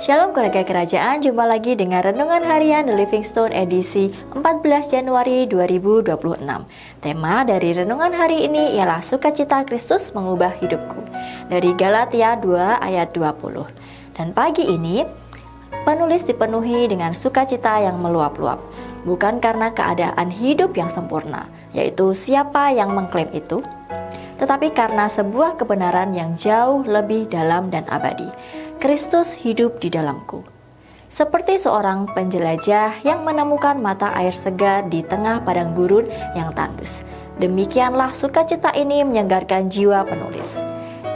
Shalom keluarga kerajaan, jumpa lagi dengan Renungan Harian The Living Stone edisi 14 Januari 2026. Tema dari Renungan hari ini ialah Sukacita Kristus Mengubah Hidupku, dari Galatia 2 ayat 20. Dan pagi ini, penulis dipenuhi dengan sukacita yang meluap-luap, bukan karena keadaan hidup yang sempurna, yaitu siapa yang mengklaim itu, tetapi karena sebuah kebenaran yang jauh lebih dalam dan abadi. Kristus hidup di dalamku. Seperti seorang penjelajah yang menemukan mata air segar di tengah padang gurun yang tandus. Demikianlah sukacita ini menyegarkan jiwa penulis.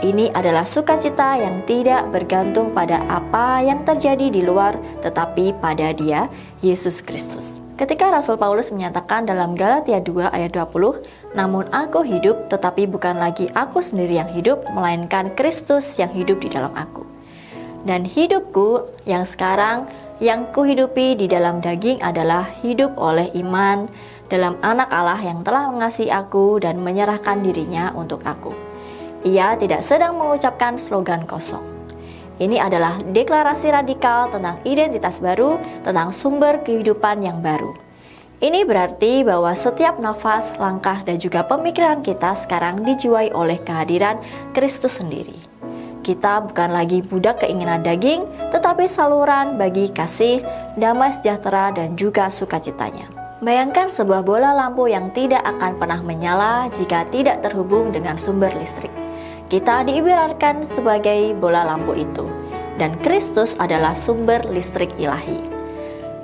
Ini adalah sukacita yang tidak bergantung pada apa yang terjadi di luar, tetapi pada Dia, Yesus Kristus. Ketika Rasul Paulus menyatakan dalam Galatia 2 ayat 20, "Namun aku hidup, tetapi bukan lagi aku sendiri yang hidup, melainkan Kristus yang hidup di dalam aku. Dan hidupku yang sekarang yang kuhidupi di dalam daging adalah hidup oleh iman dalam Anak Allah yang telah mengasihi aku dan menyerahkan dirinya untuk aku." Ia tidak sedang mengucapkan slogan kosong. Ini adalah deklarasi radikal tentang identitas baru, tentang sumber kehidupan yang baru. Ini berarti bahwa setiap nafas, langkah, dan juga pemikiran kita sekarang dijiwai oleh kehadiran Kristus sendiri. Kita bukan lagi budak keinginan daging, tetapi saluran bagi kasih, damai sejahtera, dan juga sukacitanya. Bayangkan sebuah bola lampu yang tidak akan pernah menyala jika tidak terhubung dengan sumber listrik. Kita diibaratkan sebagai bola lampu itu, dan Kristus adalah sumber listrik ilahi.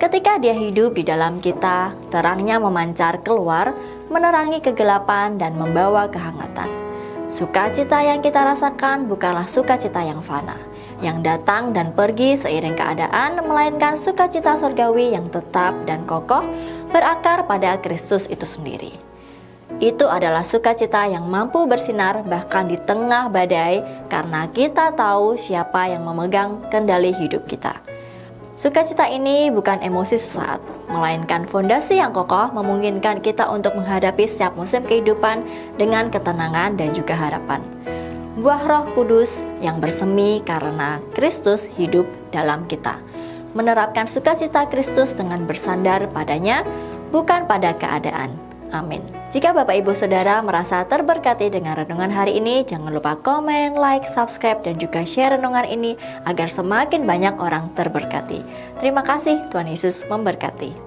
Ketika Dia hidup di dalam kita, terangnya memancar keluar, menerangi kegelapan dan membawa kehangatan. Sukacita yang kita rasakan bukanlah sukacita yang fana, yang datang dan pergi seiring keadaan, melainkan sukacita surgawi yang tetap dan kokoh, berakar pada Kristus itu sendiri. Itu adalah sukacita yang mampu bersinar bahkan di tengah badai, karena kita tahu siapa yang memegang kendali hidup kita. Sukacita ini bukan emosi sesaat, melainkan fondasi yang kokoh memungkinkan kita untuk menghadapi setiap musim kehidupan dengan ketenangan dan juga harapan. Buah Roh Kudus yang bersemi karena Kristus hidup dalam kita. Menerapkan sukacita Kristus dengan bersandar padanya, bukan pada keadaan. Amin. Jika Bapak Ibu Saudara merasa terberkati dengan renungan hari ini, jangan lupa komen, like, subscribe, dan juga share renungan ini agar semakin banyak orang terberkati. Terima kasih, Tuhan Yesus memberkati.